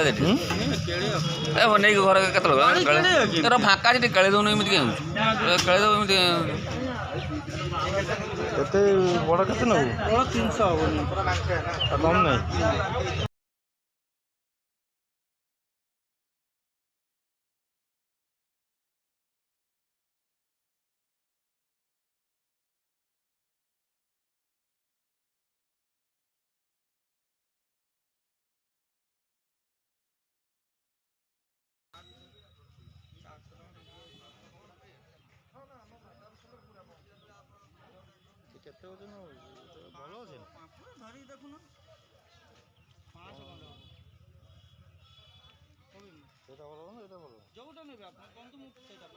ସେଠି ନେଇକି ଘରେ କେତେବେଳେ ତୋର ଫାଙ୍କା ଅଛି ଟିକେ ଖେଳି ଦେଉନୁ ଏମିତି କେମିତି ଖେଳି ଦେବୁ ଏମିତି କେତେ ବଡ଼ କେତେ ନେବୁ? 300 ହବନି କମ୍ ନାହିଁ। କେତେ ଓଜନ ଭଲ ଅଛି ଧରିକି ଦେଖୁନ 500 ଖଣ୍ଡେ ସେଇଟା ଭଲ ନା ଏଇଟା ଭଲ? ଯୋଉଟା ନେବେ ଆପଣ କୁହନ୍ତୁ ମୁଁ ସେଇଟା